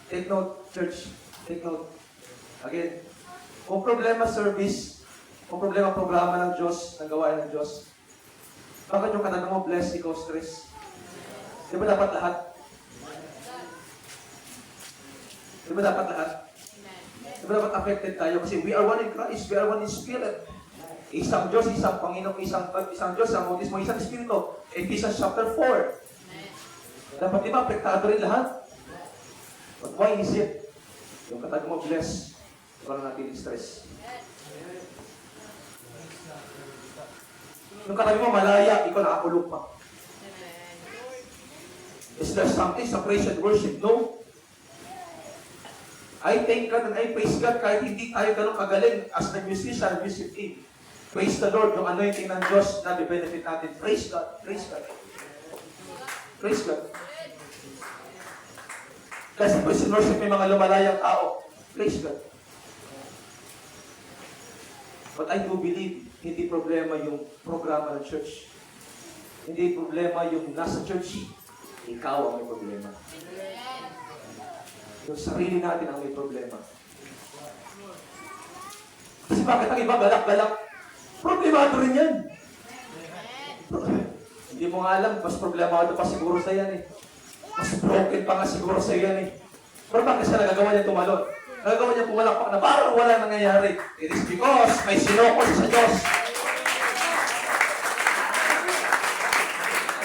Take note, church. Take note. Again, kung problema service, kung problema programa ng Diyos, ng gawain ng Diyos, bakit yung kanang mo bless, ikaw stress? Di ba dapat lahat? Di ba dapat lahat? Di ba dapat affected tayo? Kasi we are one in Christ, we are one in Spirit. Isang Diyos, isang Panginoon, isang Diyos, isang bautismo, isang Espiritu. Ephesians chapter 4. Dapat di ba, apektado rin lahat? But why is it? Yung katag mo, bless. Wala natin stress. Yung katag mo, malaya, ikaw nakakulog pa. Is there something sa praise and worship? No. I thank God and I praise God kahit hindi tayo ganun kagaling as nag-musician, music team. Praise the Lord, yung anointing ng Diyos na benefit natin. Praise God, praise God. Praise God. Kasi po sinurship may mga lumalayang tao. Praise God. But I do believe, hindi problema yung programa ng church. Hindi problema yung nasa church. Ikaw ang may problema. Yung sarili natin ang may problema. Kasi bakit ang iba galak-galak? Problemado rin yan. Hindi mo nga alam, mas problemado pa siguro sa yan eh. Mas broken pa nga siguro sa yan eh. Pero bakit siya nagagawa niya tumalon? Nagagawa niya pumalakpak na parang wala nangyayari. It is because may sinukol sa Diyos.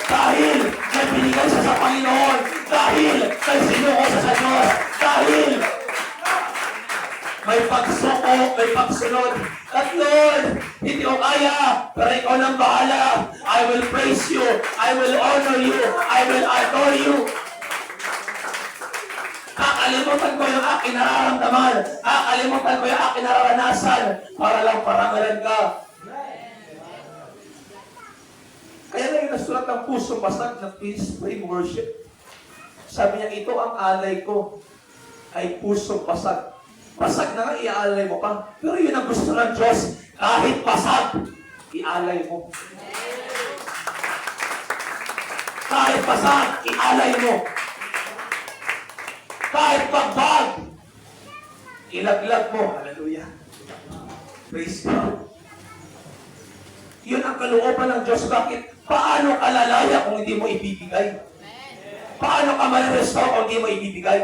Dahil may binigay siya sa Panginoon. Dahil may sinukol siya sa Diyos. Dahil may pagsuko, may pagsunod. At Lord, hindi ko kaya, pero ikaw nang bahala. I will praise you. I will honor you. I will adore you. Kakalimutan ko yung aking nararamdaman. Kakalimutan ko yung aking nararanasan para lang parangalan ka. Kaya na yung nasulat ng puso basag ng peace, pray, worship. Sabi niya, ito ang alay ko ay puso basag. Basag na nga, iaalay mo pa. Pero yun ang gusto ng Diyos. Kahit basag, ialay mo. Kahit basag, ialay mo. Kahit pagbag, ilaglag mo. Hallelujah. Praise God. Yun ang kalooban ng Diyos. Bakit? Paano ka lalaya kung hindi mo ibibigay? Paano ka ma-restore kung hindi mo ibibigay?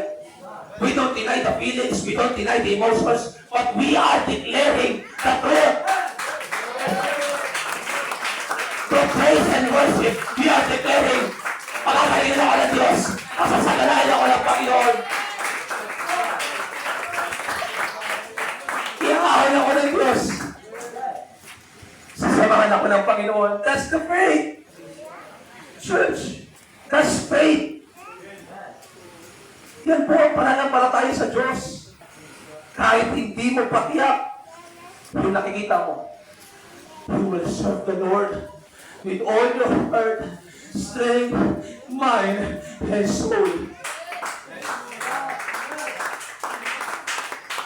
We don't deny the feelings, we don't deny the emotions, but we are declaring the truth. Through praise and worship, we are declaring, pagkakainin ako ng Diyos, masasaganahin ako ng Panginoon. Iangahon ako ng Diyos. Sasamahan ako ng Panginoon. That's the faith. Church, that's faith. Yan po ang pananampalataya sa Diyos. Kahit hindi mo patiyak, yung nakikita mo, you will serve the Lord with all your heart, strength, mind, and soul.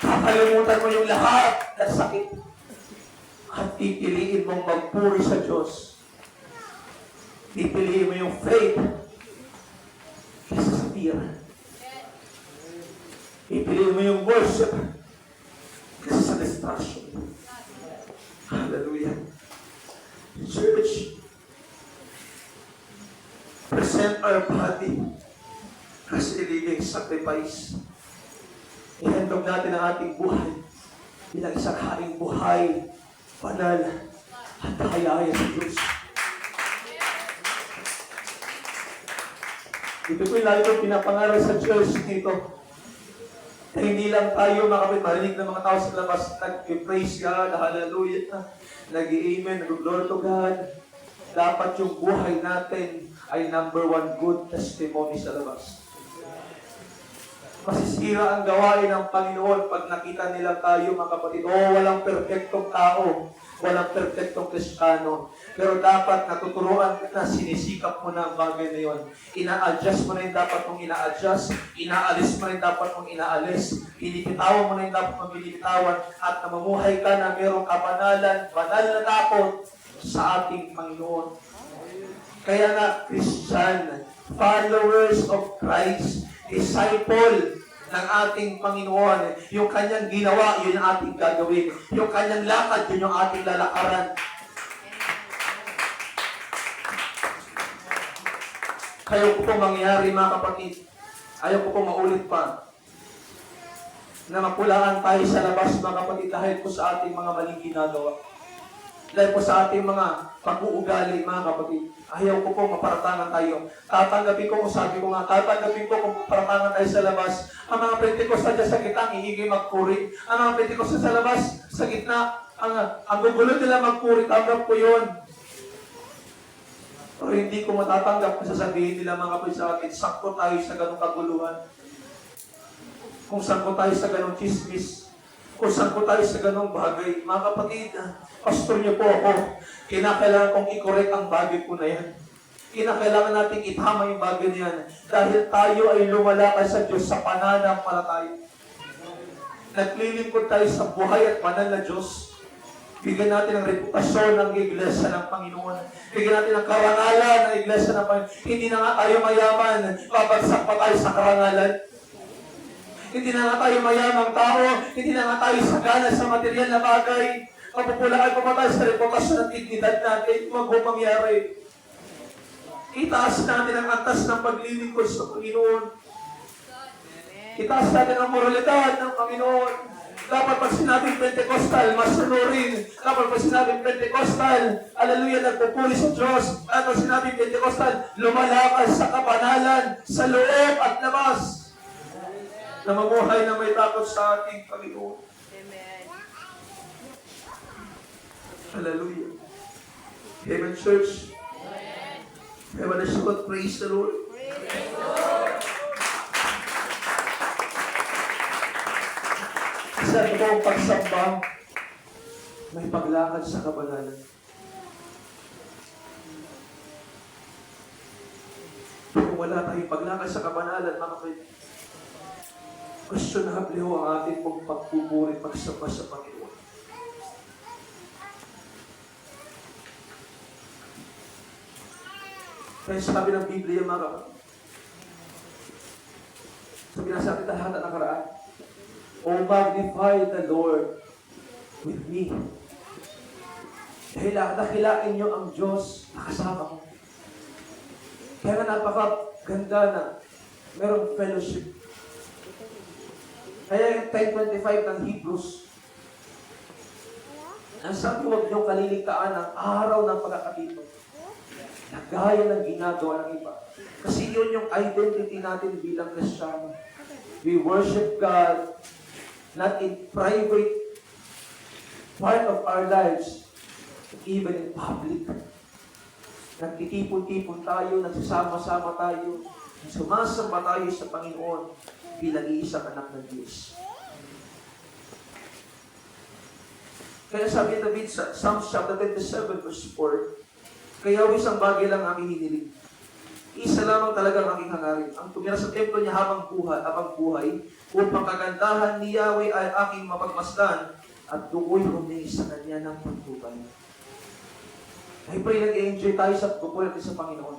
Kakalimutan mo yung lahat ng sakit at pipiliin mong magpuri sa Diyos. Pipiliin mo yung faith kaysa sa fear. Ipiliin mo yung worship kasi sa distraction. Hallelujah. Church, present our body as a living sacrifice. Ihandog natin ang ating buhay bilang isang haring buhay, banal, at nakayaya sa Diyos. Ito po yung lalo kong pinapangaral sa church dito. Hindi lang tayo makapit, marinig ng mga tao sa labas, nag-praise God, hallelujah, nag-amen, nag-glory to God. Dapat yung buhay natin ay number one good testimony sa labas. Masisira ang gawain ng Panginoon pag nakita nila tayo, mga kapatid. Walang perfectong tao, walang perfectong Kristiyano. Pero dapat natuturuan na sinisikap mo na ang bagay na yun. Ina-adjust mo na yung dapat mong ina-adjust. Inaalis mo na yung dapat mong inaalis. Pinipitawan mo na yung dapat mong pinipitawan. At namumuhay ka na mayroong kabanalan, banal na takot sa ating Panginoon. Kaya nga, Christian, followers of Christ, disciple ng ating Panginoon. Yung kanyang ginawa, yun ang ating gagawin. Yung kanyang lakad, yun yung ating lalakaran. Ayaw ko pong mangyari, mga kapatid. Ayaw ko pong maulit pa na mapulaan tayo sa labas, mga kapatid, dahil po sa ating mga maling ginagawa. Dahil po sa ating mga pag-uugali, mga kapatid. Ayaw ko pong maparatangan tayo. Tatanggapin ko, kung sabi ko nga, tatanggapin ko kung maparatangan tayo sa labas. Ang mga Pentecostal dyan sa gitna, hihigay magpuri. Ang mga Pentecostal sa labas, sa gitna, ang gugulo nila magpuri. Tanggap ko yun. Pero hindi ko matatanggap na sasabihin nila mga kapatid sa akin, sakto tayo sa ganong kaguluhan. Kung saan po tayo sa ganong chismis, kung saan po tayo sa ganong bagay. Mga kapatid, pastor niyo po ako, kinakailangan kong i-correct ang bagay po na yan. Kinakailangan natin itama yung bagay na yan. Dahil tayo ay lumalakay sa Diyos sa pananampalataya. Naglilingkod tayo sa buhay at banal na Diyos. Bigyan natin ang reputasyon ng iglesia ng Panginoon. Bigyan natin ang karangalan ng iglesia ng Panginoon. Hindi na nga tayo mayaman, babagsak pa tayo sa karangalan. Hindi na nga tayo mayamang tao, hindi na nga tayo sagana sa material na bagay. Mapupulaan pa tayo sa reputasyon at dignidad natin. Huwag mo mangyari. Itaas natin ang antas ng paglilingkod sa Panginoon. Itaas natin ang moralidad ng Panginoon. Dapat pag sinabing Pentecostal, masunurin. Dapat pag sinabing Pentecostal, hallelujah, nagpupuri sa Diyos. At pag sinabing Pentecostal, lumalakas sa kabanalan, sa loob at labas. Na mamuhay na may takot sa ating Panginoon. Amen. Hallelujah. Amen, church. Amen. Praise the Lord. Praise the Lord. Sa totoong pagsamba, may paglakad sa kabanalan. Kung wala tayong paglakad sa kabanalan, mga kapatid, questionable ho ang ating pong pagpupuri, pagsamba sa Panginoon. Kaya sabi ng Biblia, mga kapatid, sabi na sa ating lahat na nakaraan, O magnify the Lord with me. Dahil dakilain niyo ang Diyos na kasama ko. Kaya napakaganda na merong fellowship. Kaya yung 10:25 ng Hebrews, ang sabi, huwag niyong kaliligtaan ang araw ng pagkakatito na gaya ng ginagawa ng iba. Kasi yun yung identity natin bilang Kristiyano. We worship God not in private part of our lives, but even in public. Nagtitipon-tipon tayo, nagsasama-sama tayo, sumasamba tayo sa Panginoon bilang iisang anak ng Diyos. Kaya sabi ni David sa Psalms chapter 27 verse 4, kaya isang bagay lang aking hiniling. Isa lamang talaga ang aking hangarin. Ang tumira sa templo niya habang buhay, upang kagandahan ni Yahweh ay aking mapagmasdan at tukoy humingi sa kanya ng pagtubay. Ay pray, nag-enjoy tayo sa pagpupuri natin sa Panginoon.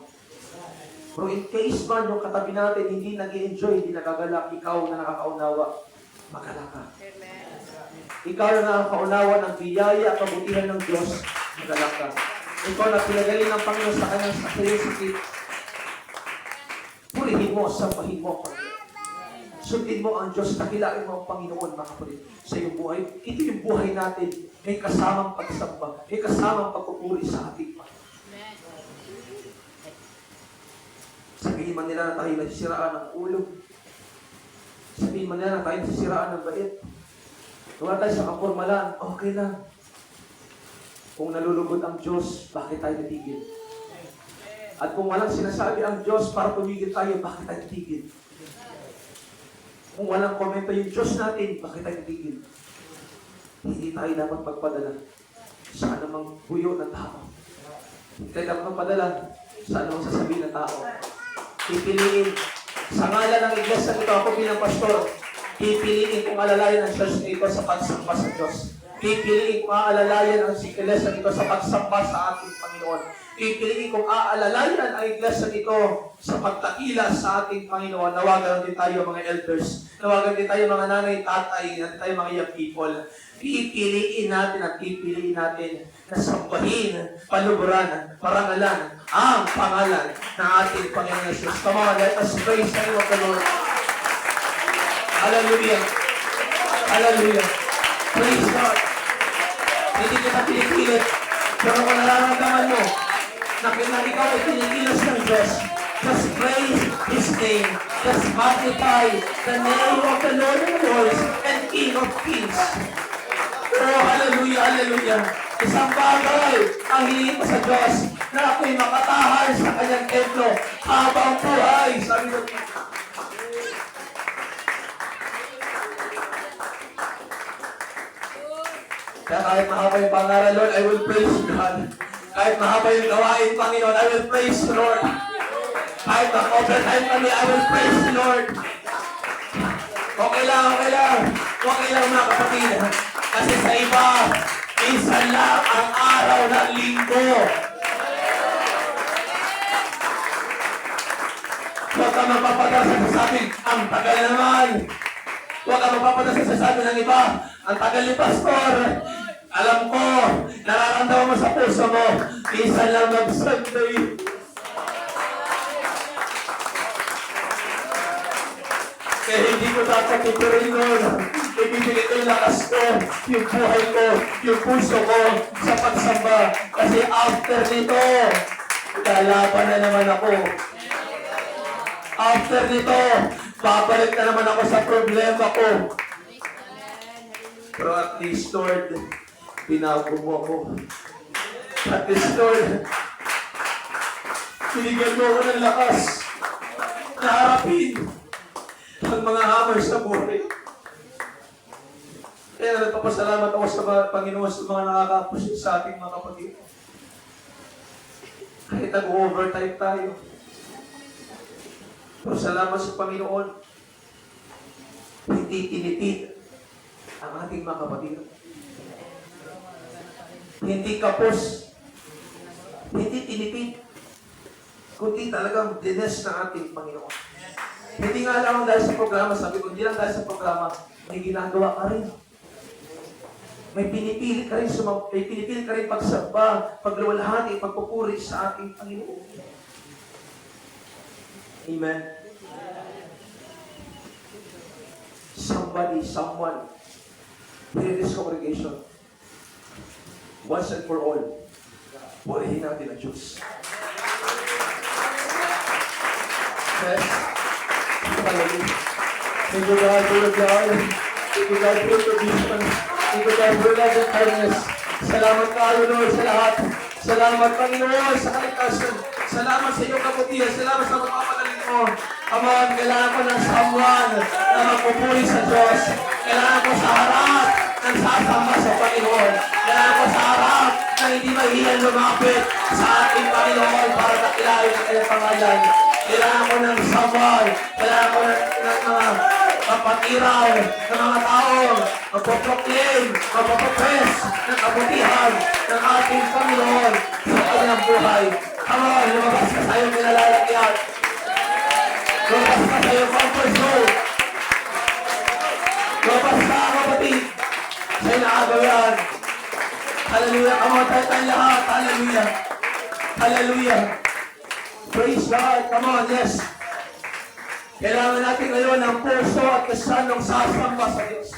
Pero in case man yung katabi natin hindi nag-enjoy, hindi nagagalak, ikaw na nakakaunawa, magalak ka. Amen. Ikaw na nakakaunawa ng biyaya at kabutihan ng Diyos, magalak ka. Ikaw na pinagaling ng Panginoon sa kanyang sakripisyo, purihin mo, sampahin mo, Panginoon. Sundin mo ang Diyos, takilain mo ang Panginoon, mga kapatid, sa iyong buhay. Ito yung buhay natin, may kasamang pagsamba, may kasamang pagpupuri sa ating Panginoon. Sabihin man nila na tayo nasisiraan ng ulo. Sabihin man nila na tayo nasisiraan ng bait. Wala tayo sa kapormalan, okay lang. Kung nalulugod ang Diyos, bakit tayo natigil? At kung walang sinasabi ang Diyos para tumigil tayo, bakit tayo natigil? Kung walang komento yung Diyos natin, bakit tayo natigil? Hindi tayo dapat magpadala sa anumang buyo ng tao. Hindi tayo dapat magpadala sa anumang sasabihin ng tao. Pipiliin, sa ngalan ng iglesia nito, ako bilang pastor, pipiliin kung alalayan ang church nito sa pagsamba sa Diyos. Pipiliin kung aalalayan ang iglesia nito sa pagsamba sa ating Panginoon. Pipiliin kung aalalayan ang iglesia nito sa pagtakila sa ating Panginoon. Nawagan din tayo mga elders. Nawagan din tayo mga nanay, tatay, natin tayo mga young people. Pipiliin natin at pipiliin natin na sambahin, paluburan, parangalan ang pangalan ng ating Panginoon Jesus. Come on, let us praise the name of the Lord. Hallelujah. Hallelujah. Praise God. Hindi kita pinipilit. Pero kung nararamdaman mo, na ikaw ay pinikilos ng Diyos, just praise His name. Just magnify the name of the Lord of Lords and King of Kings. Oh, hallelujah, hallelujah. Isang bagay ang hingin ko sa Diyos na ako'y makatahan sa kanyang templo habang buhay. Sabi ko, Kaya kahit mahaba yung pangaral, Lord, I will praise you, God. Kahit mahaba yung gawain, Panginoon, I will praise you, Lord. Kahit mag-overtime kami, I will praise you, Lord. Okay lang, okay lang. Okay lang mga kapatid. Kasi sa iba, minsan lang ang araw ng linggo. Huwag ka mapapadasa sa akin, ang tagal naman. Huwag ka mapapadasa sa akin ng iba, ang tagal ni Pastor. Alam ko, nararamdaman mo sa puso mo, minsan lang mag-Sunday. Kaya hindi ko dapat ituloy nun. Ibibigay ko yung lakas ko, yung buhay ko, yung puso ko sa pagsamba. Kasi after nito, lalaban na naman ako. After nito, babalik na naman ako sa problema ko. Pero at least, Lord, binago mo ako. At least, Lord, binigyan mo ako ng lakas na harapin ang mga hammer sa buhay. Kaya nagpapasalamat ako sa Panginoon sa mga nakakapos sa ating mga kapatid. Kahit nag-overtime tayo. Pero salamat sa Panginoon. Hindi tinitid ang ating mga kapatid. Hindi kapos. Hindi tinitid. Kundi talagang dines ng ating Panginoon. Hindi nga lang dahil sa programa, sabi ko, hindi lang dahil sa programa, may ginagawa ka rin. May pinipili ka rin pagsamba, pagluwalhati, pagpupuri sa ating Panginoon. Amen. Someone, here in this congregation, once and for all, purihin natin ang Diyos. Yes. Hallelujah. Thank you, God, for your God. Thank you, God, for your provision. Thank you, God, for your love and kindness. Salamat kayo, Lord, sa lahat. Salamat, Panginoon, sa kaligtasan. Salamat sa iyong kabutihan. Salamat sa magpapagaling mo. Aman, kailangan ko ng someone na magpupuri sa Diyos. Kailangan ko sa harap ng sasama sa Panginoon. Kailangan ko sa harap na hindi mahihiyan lumapit sa ating Panginoon para nakilala ang kanyang pangalan. Kailangan ko ng someone. Kailangan ko ng mga kapatiraw ng mga taong magpoproclaim, magpopress ng kabutihan ng ating Panginoon sa kanyang buhay. Come on, lumabas ka sa iyong kinalalagyan. Lumabas ka sa iyong comfort zone. Lumabas ka, kapatid. Sa'yo nakagawian. Hallelujah. Come on, tayo tayong lahat. Hallelujah. Hallelujah. Praise God. Come on, yes. Kailangan natin ngayon ng puso at kasanong sasamba sa Diyos.